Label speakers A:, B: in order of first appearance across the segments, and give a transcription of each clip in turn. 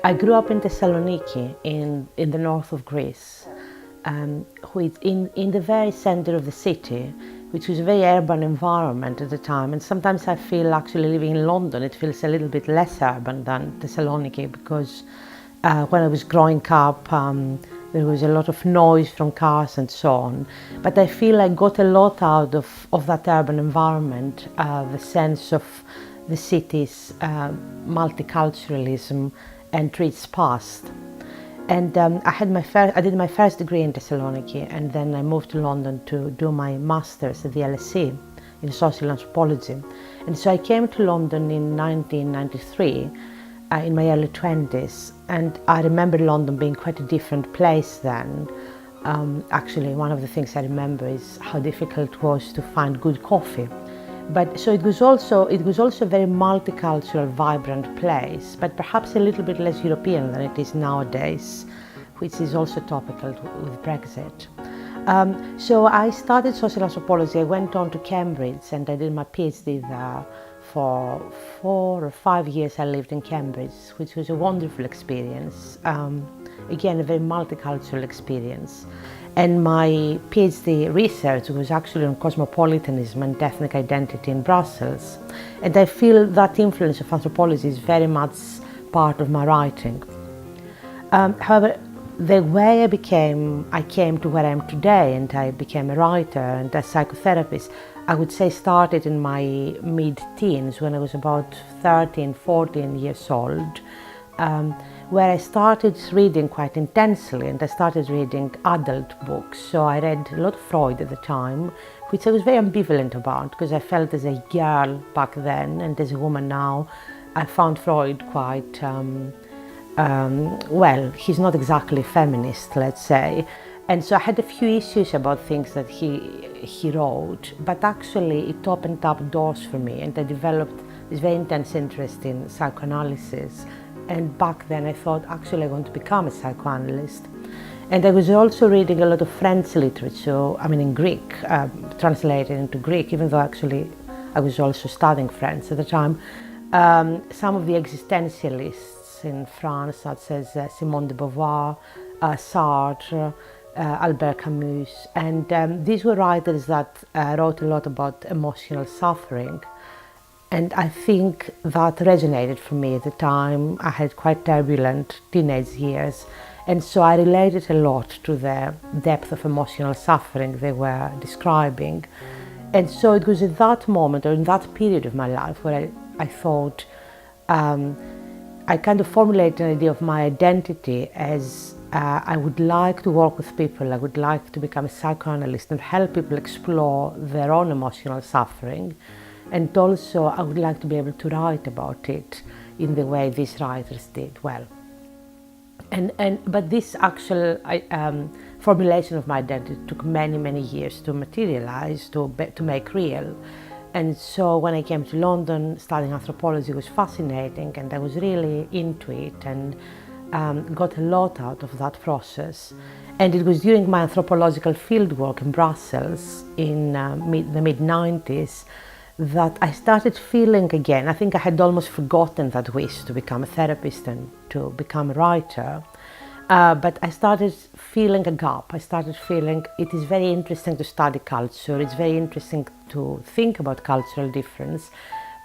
A: I grew up in Thessaloniki in the north of Greece, which in the very center of the city, which was a very urban environment at the time. And sometimes I feel actually living in London, it feels a little bit less urban than Thessaloniki because when I was growing up, there was a lot of noise from cars and so on. But I feel I got a lot out of that urban environment, the sense of the city's multiculturalism and rich past. And I did my first degree in Thessaloniki, and then I moved to London to do my master's at the LSE in social anthropology. And so I came to London in 1993, in my early 20s, and I remember London being quite a different place then. Actually, one of the things I remember is how difficult it was to find good coffee. But so it was also a very multicultural, vibrant place, but perhaps a little bit less European than it is nowadays, which is also topical with Brexit. So I studied social anthropology. I went on to Cambridge and I did my PhD there. For 4 or 5 years I lived in Cambridge, which was a wonderful experience. Again, a very multicultural experience. And my PhD research was actually on cosmopolitanism and ethnic identity in Brussels. And I feel that influence of anthropology is very much part of my writing. However, the way I came to where I am today, and I became a writer and a psychotherapist, I would say started in my mid-teens when I was about 13, 14 years old. Where I started reading quite intensely, and I started reading adult books. So I read a lot of Freud at the time, which I was very ambivalent about because I felt as a girl back then and as a woman now, I found Freud quite, well, he's not exactly feminist, let's say. And so I had a few issues about things that he wrote, but actually it opened up doors for me, and I developed this very intense interest in psychoanalysis. And back then I thought, actually I want to become a psychoanalyst. And I was also reading a lot of French literature, I mean in Greek, translated into Greek, even though actually I was also studying French at the time. Some of the existentialists in France, such as Simone de Beauvoir, Sartre, Albert Camus, and these were writers that wrote a lot about emotional suffering. And I think that resonated for me at the time. I had quite turbulent teenage years, and so I related a lot to the depth of emotional suffering they were describing. And so it was at that moment, or in that period of my life, where I thought, I kind of formulated an idea of my identity as I would like to work with people, I would like to become a psychoanalyst and help people explore their own emotional suffering. And also I would like to be able to write about it in the way these writers did well. But this actual formulation of my identity took many, many years to materialize, to make real. And so when I came to London, studying anthropology was fascinating, and I was really into it and got a lot out of that process. And it was during my anthropological fieldwork in Brussels in the mid-90s that I started feeling again, I think I had almost forgotten that wish to become a therapist and to become a writer, but I started feeling a gap. I started feeling it is very interesting to study culture, it's very interesting to think about cultural difference,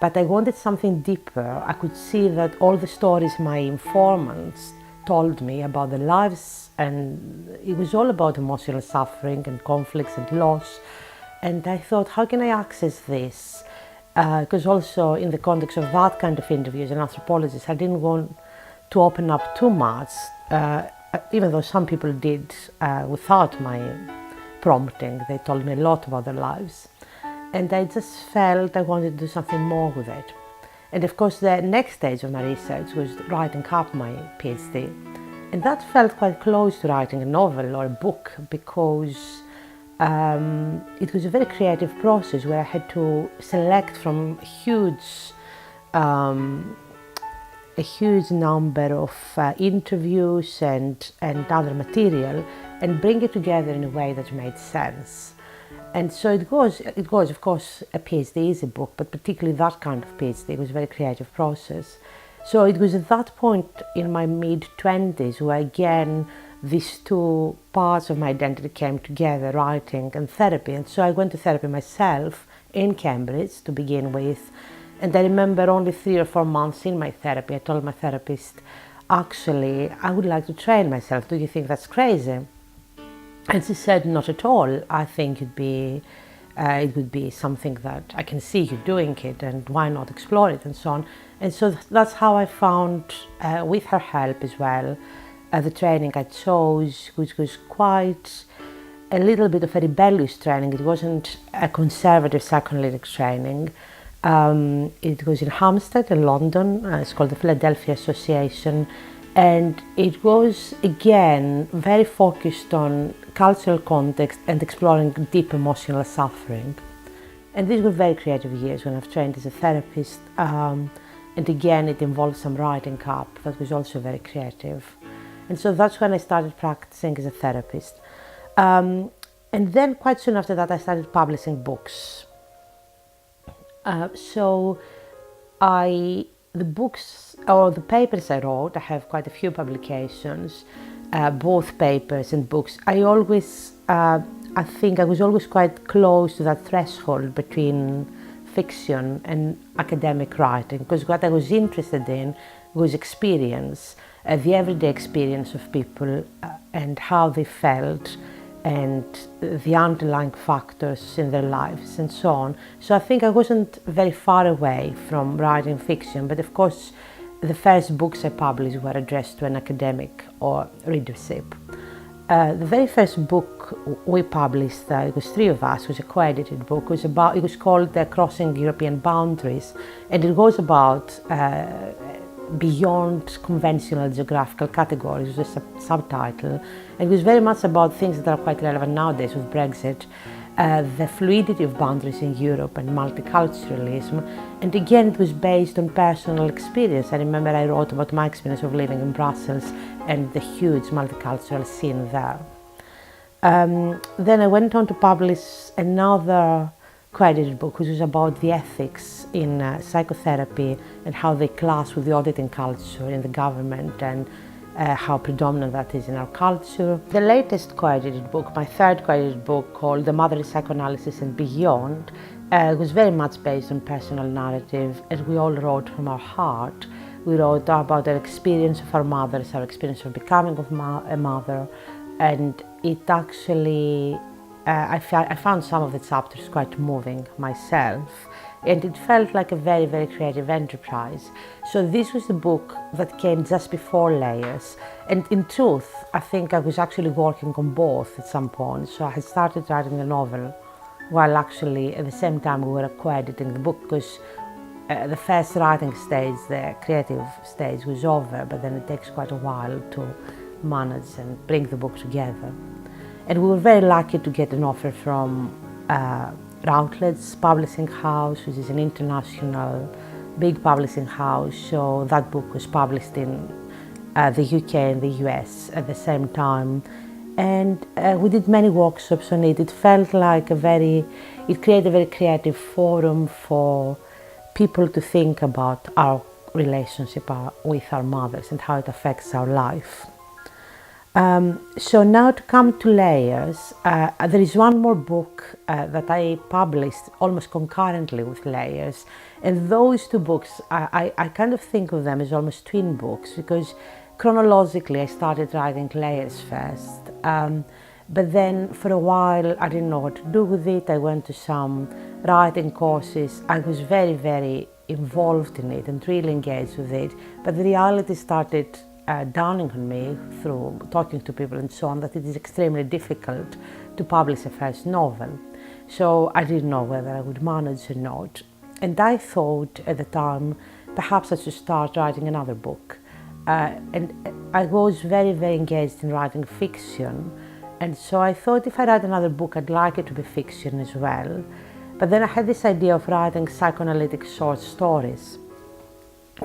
A: but I wanted something deeper. I could see that all the stories my informants told me about their lives, and it was all about emotional suffering and conflicts and loss. And I thought, how can I access this? Because also in the context of that kind of interview as an anthropologist, I didn't want to open up too much, even though some people did without my prompting. They told me a lot about their lives. And I just felt I wanted to do something more with it. And of course, the next stage of my research was writing up my PhD. And that felt quite close to writing a novel or a book, because it was a very creative process where I had to select from a huge number of interviews and other material and bring it together in a way that made sense. And so it was, of course, a PhD is a book, but particularly that kind of PhD was a very creative process. So it was at that point in my mid-20s where again these two parts of my identity came together, writing and therapy. And so I went to therapy myself in Cambridge to begin with. And I remember only 3 or 4 months in my therapy, I told my therapist, actually, I would like to train myself. Do you think that's crazy? And she said, not at all. I think it would be something that I can see you doing it, and why not explore it, and so on. And so that's how I found, with her help as well, the training I chose, which was quite a little bit of a rebellious training. It wasn't a conservative psychoanalytic training. It was in Hampstead in London. It's called the Philadelphia Association. And it was, again, very focused on cultural context and exploring deep emotional suffering. And these were very creative years when I've trained as a therapist. And again, it involved some writing up that was also very creative. And so that's when I started practicing as a therapist. And then quite soon after that, I started publishing books. The books or the papers I wrote, I have quite a few publications, both papers and books. I think I was always quite close to that threshold between fiction and academic writing, because what I was interested in was experience, the everyday experience of people and how they felt, and the underlying factors in their lives and so on. So I think I wasn't very far away from writing fiction, but of course the first books I published were addressed to an academic or readership. The very first book we published, it was 3 of us, was a co-edited book. It was called Crossing European Boundaries, and it was about beyond conventional geographical categories, was a subtitle. It was very much about things that are quite relevant nowadays with Brexit, the fluidity of boundaries in Europe and multiculturalism. And again, it was based on personal experience. I remember I wrote about my experience of living in Brussels and the huge multicultural scene there. Then I went on to publish another co-edited book, which was about the ethics in psychotherapy and how they clash with the auditing culture in the government, and how predominant that is in our culture. The latest co-edited book, my third co-edited book, called The Motherly Psychoanalysis and Beyond, was very much based on personal narrative, and we all wrote from our heart. We wrote about our experience of our mothers, our experience of becoming a mother, and it actually, I found some of the chapters quite moving myself, and it felt like a very, very creative enterprise. So this was the book that came just before Layers, and in truth, I think I was actually working on both at some point. So I had started writing the novel, while actually at the same time we were co-editing the book, because the first writing stage, the creative stage, was over, but then it takes quite a while to manage and bring the book together. And we were very lucky to get an offer from Routledge Publishing House, which is an international big publishing house. So that book was published in the UK and the US at the same time. And we did many workshops on it. It felt like it created a very creative forum for people to think about our relationship with our mothers and how it affects our life. So now to come to Layers, there is one more book that I published almost concurrently with Layers, and those 2 books, I kind of think of them as almost twin books, because chronologically I started writing Layers first, but then for a while I didn't know what to do with it. I went to some writing courses. I was very, very involved in it and really engaged with it, but the reality started dawning on me through talking to people and so on, that it is extremely difficult to publish a first novel. So I didn't know whether I would manage or not. And I thought at the time, perhaps I should start writing another book. And I was very, very engaged in writing fiction. And so I thought if I write another book, I'd like it to be fiction as well. But then I had this idea of writing psychoanalytic short stories,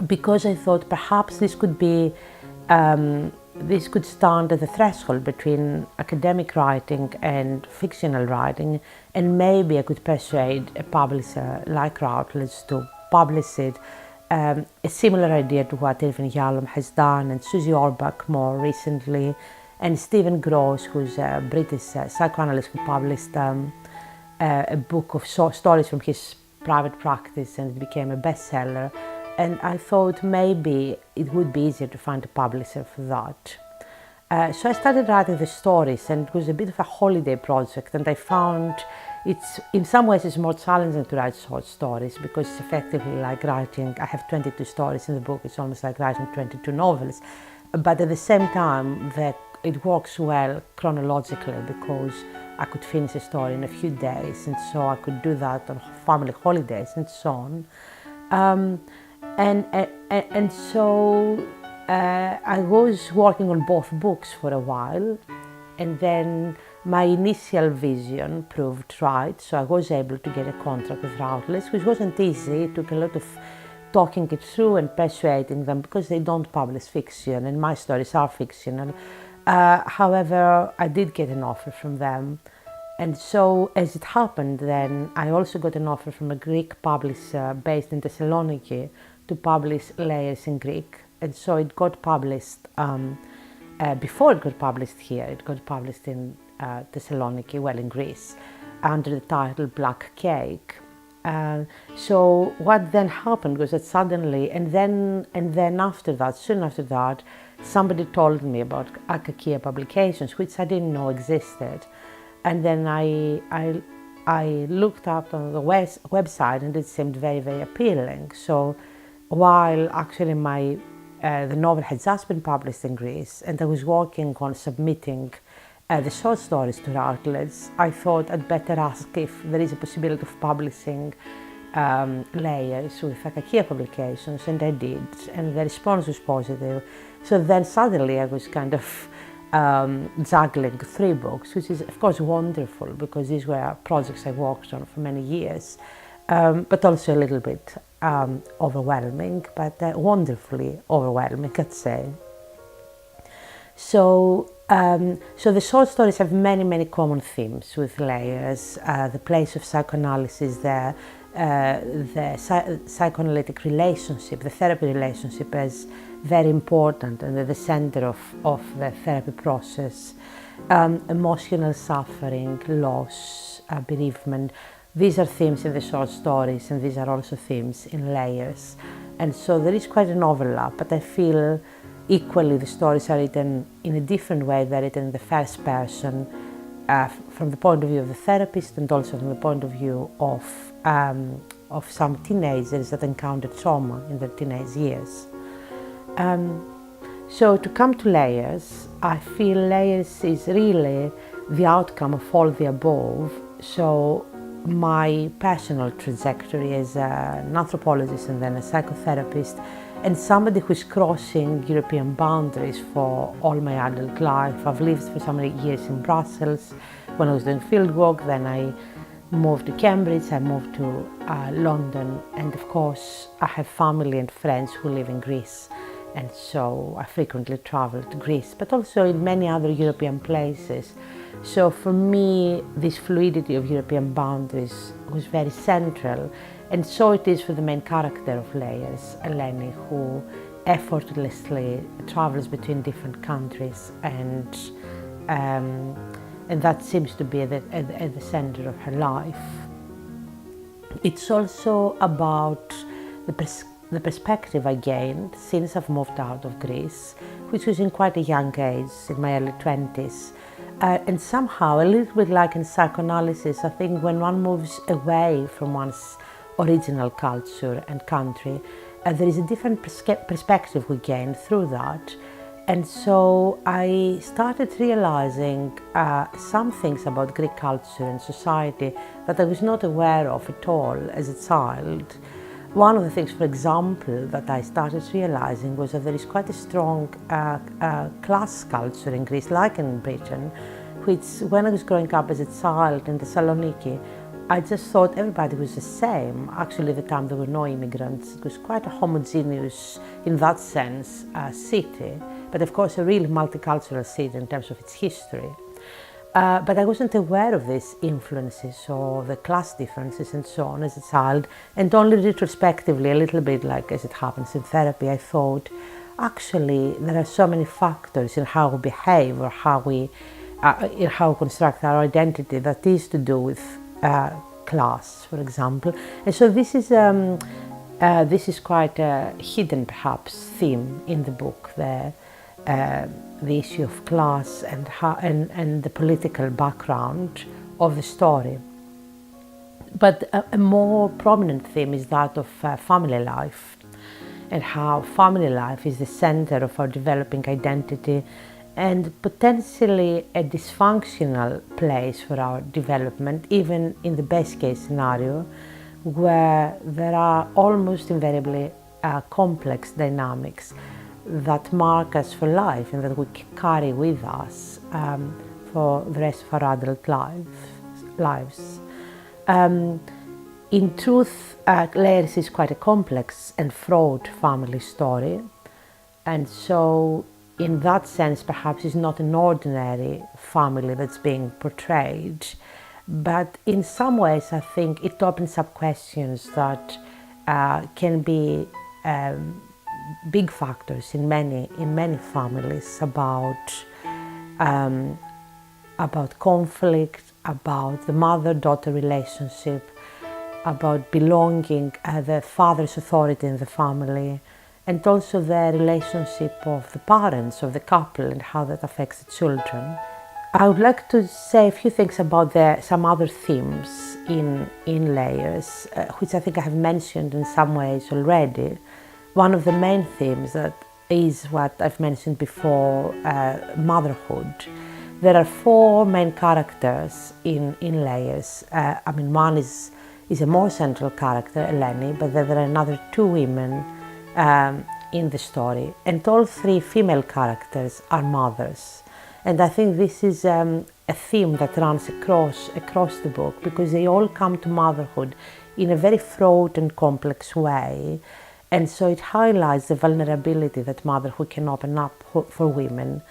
A: because I thought perhaps this could be this could stand at the threshold between academic writing and fictional writing, and maybe I could persuade a publisher like Routledge to publish it a similar idea to what Irvin Yalom has done, and Susie Orbach more recently, and Stephen Gross, who's a British psychoanalyst who published a book of stories from his private practice, and it became a bestseller. And I thought maybe it would be easier to find a publisher for that. So I started writing the stories, and it was a bit of a holiday project, and I found in some ways it's more challenging to write short stories because it's effectively like writing, I have 22 stories in the book, it's almost like writing 22 novels, but at the same time it works well chronologically because I could finish a story in a few days, and so I could do that on family holidays and so on. So I was working on both books for a while, and then my initial vision proved right, so I was able to get a contract with Routledge, which wasn't easy. It took a lot of talking it through and persuading them because they don't publish fiction, and my stories are fictional. However, I did get an offer from them, and so as it happened, then I also got an offer from a Greek publisher based in Thessaloniki to publish Layers in Greek, and so it got published. Before it got published here, it got published in Thessaloniki, well, in Greece, under the title Black Cake. So what then happened was that suddenly, and then after that, soon after that, somebody told me about AKAKIA Publications, which I didn't know existed, and then I looked up on the website, and it seemed very, very appealing. So while actually the novel had just been published in Greece, and I was working on submitting the short stories to Routledge, I thought I'd better ask if there is a possibility of publishing Layers with AKAKIA Publications, and I did, and the response was positive. So then suddenly I was kind of juggling 3 books, which is of course wonderful because these were projects I worked on for many years, but also a little bit overwhelming, but wonderfully overwhelming, I'd say. So the short stories have many, many common themes with Layers. The place of psychoanalysis, the psychoanalytic relationship, the therapy relationship is very important and at the center of the therapy process. Emotional suffering, loss, bereavement. These are themes in the short stories, and these are also themes in Layers. And so there is quite an overlap, but I feel equally the stories are written in a different way. They're written in the first person, from the point of view of the therapist, and also from the point of view of some teenagers that encounter trauma in their teenage years. So to come to Layers, I feel Layers is really the outcome of all the above. So my personal trajectory as an anthropologist and then a psychotherapist, and somebody who's crossing European boundaries for all my adult life. I've lived for so many years in Brussels when I was doing fieldwork, then I moved to Cambridge, I moved to London, and of course I have family and friends who live in Greece, and so I frequently travel to Greece, but also in many other European places. So for me, this fluidity of European boundaries was very central, and so it is for the main character of Layers, Eleni, who effortlessly travels between different countries, and that seems to be at the center of her life. It's also about the perspective I gained since I've moved out of Greece, which was in quite a young age, in my early 20s. And somehow, a little bit like in psychoanalysis, I think when one moves away from one's original culture and country, there is a different perspective we gain through that. And so I started realizing some things about Greek culture and society that I was not aware of at all as a child. One of the things, for example, that I started realizing was that there is quite a strong class culture in Greece, like in Britain, which when I was growing up as a child in Thessaloniki, I just thought everybody was the same. Actually, at the time there were no immigrants. It was quite a homogeneous, in that sense, city, but of course a really multicultural city in terms of its history. But I wasn't aware of these influences or the class differences and so on as a child. And only retrospectively, a little bit like as it happens in therapy, I thought, actually, there are so many factors in how we behave or in how we construct our identity that is to do with class, for example. And so this is quite a hidden, perhaps, theme in the book, the issue of class and the political background of the story. But a more prominent theme is that of family life, and how family life is the center of our developing identity and potentially a dysfunctional place for our development, even in the best case scenario, where there are almost invariably complex dynamics that mark us for life and that we carry with us for the rest of our adult lives. In truth, Layers is quite a complex and fraught family story, and so in that sense perhaps it's not an ordinary family that's being portrayed, but in some ways I think it opens up questions that can be big factors in many families about conflict, about the mother-daughter relationship, about belonging, the father's authority in the family, and also the relationship of the parents of the couple and how that affects the children. I would like to say a few things about some other themes in Layers, which I think I have mentioned in some ways already. One of the main themes that is what I've mentioned before, motherhood. There are four main characters in Layers. One is a more central character, Eleni, but then there are another two women in the story, and all three female characters are mothers. And I think this is a theme that runs across the book, because they all come to motherhood in a very fraught and complex way. And so it highlights the vulnerability that motherhood can open up for women,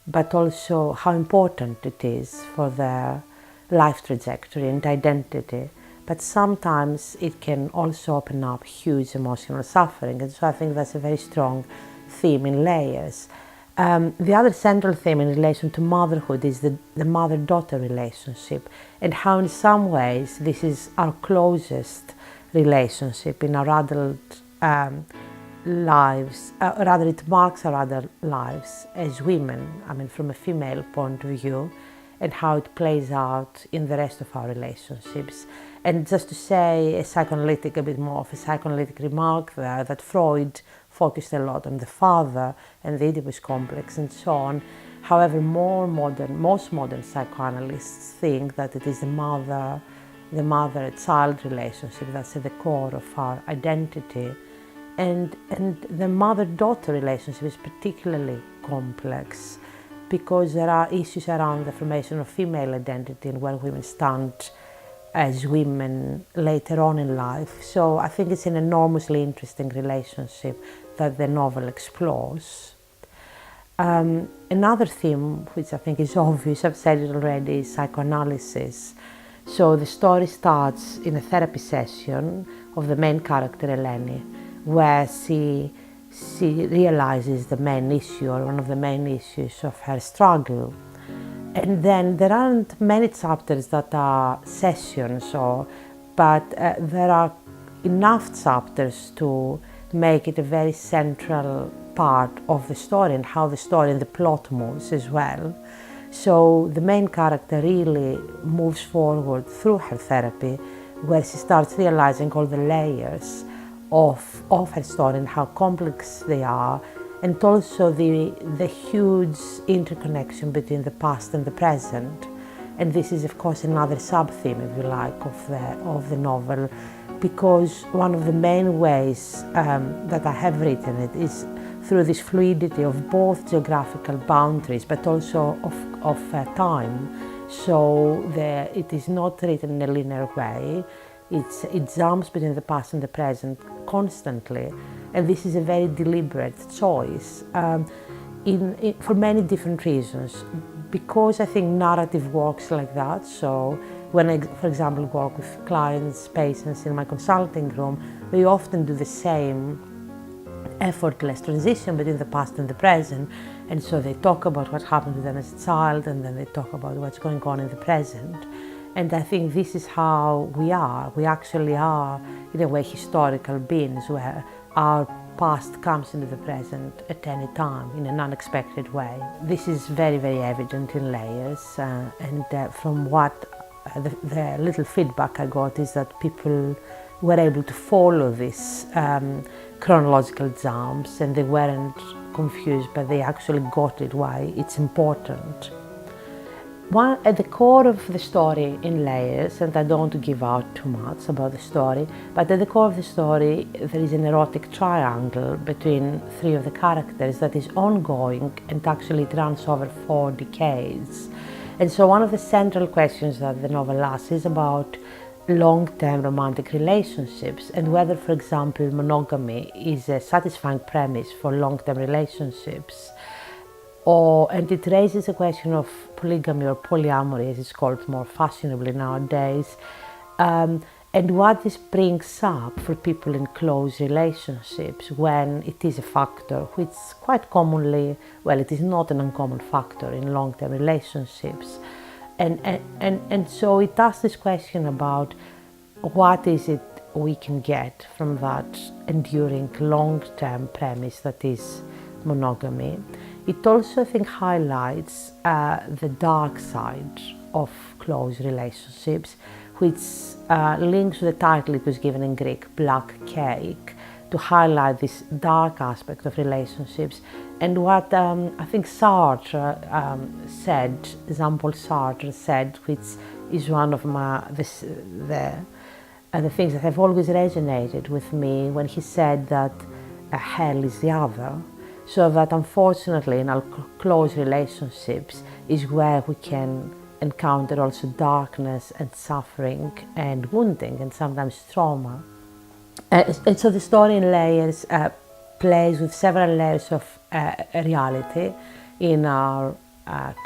A: but also how important it is for their life trajectory and identity. But sometimes it can also open up huge emotional suffering. And so I think that's a very strong theme in Layers. The other central theme in relation to motherhood is the mother-daughter relationship, and how in some ways this is our closest relationship in our adult lives, rather it marks our adult lives as women, from a female point of view, and how it plays out in the rest of our relationships. And just to say a bit more of a psychoanalytic remark there, that Freud focused a lot on the father and the Oedipus complex and so on. However, most modern psychoanalysts think that it is the mother-child relationship that's at the core of our identity. And the mother-daughter relationship is particularly complex, because there are issues around the formation of female identity and where women stand as women later on in life. So I think it's an enormously interesting relationship that the novel explores. Another theme, which I think is obvious, I've said it already, is psychoanalysis. So the story starts in a therapy session of the main character, Eleni, where she realizes the main issue, or one of the main issues of her struggle. And then there aren't many chapters that are sessions, but there are enough chapters to make it a very central part of the story, and how the story and the plot moves as well. So the main character really moves forward through her therapy, where she starts realizing all the layers of her story and how complex they are, and also the huge interconnection between the past and the present. And this is of course another sub-theme, if you like, of the novel, because one of the main ways that I have written it is through this fluidity of both geographical boundaries, but also of time. So it is not written in a linear way. It jumps between the past and the present constantly, and this is a very deliberate choice for many different reasons. because I think narrative works like that. So when I, for example, work with clients, patients in my consulting room, we often do the same effortless transition between the past and the present. And so they talk about what happened to them as a child, and then they talk about what's going on in the present. And I think this is how we are. We actually are, in a way, historical beings where our past comes into the present at any time in an unexpected way. This is very, very evident in Layers. From what the little feedback I got is that people were able to follow these chronological jumps, and they weren't confused, but they actually got it, why it's important. At the core of the story in Layers, and I don't want to give out too much about the story, but at the core of the story there is an erotic triangle between three of the characters that is ongoing and actually it runs over 4 decades. And so one of the central questions that the novel asks is about long-term romantic relationships and whether, for example, monogamy is a satisfying premise for long-term relationships. And it raises a question of polygamy or polyamory, as it's called more fashionably nowadays, and what this brings up for people in close relationships when it is a factor which quite commonly, well, it is not an uncommon factor in long-term relationships. And so it asks this question about what is it we can get from that enduring long-term premise that is monogamy. It also, I think, highlights the dark side of close relationships, which links to the title it was given in Greek, Black Cake, to highlight this dark aspect of relationships. And what I think Sartre said, Jean-Paul Sartre said, which is one of the things that have always resonated with me, when he said that hell is the other. So that unfortunately in our close relationships is where we can encounter also darkness and suffering and wounding and sometimes trauma. And so the story in Layers plays with several layers of reality in our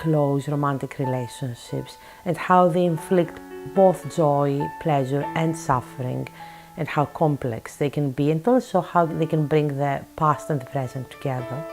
A: close romantic relationships and how they inflict both joy, pleasure and suffering, and how complex they can be, and also how they can bring the past and the present together.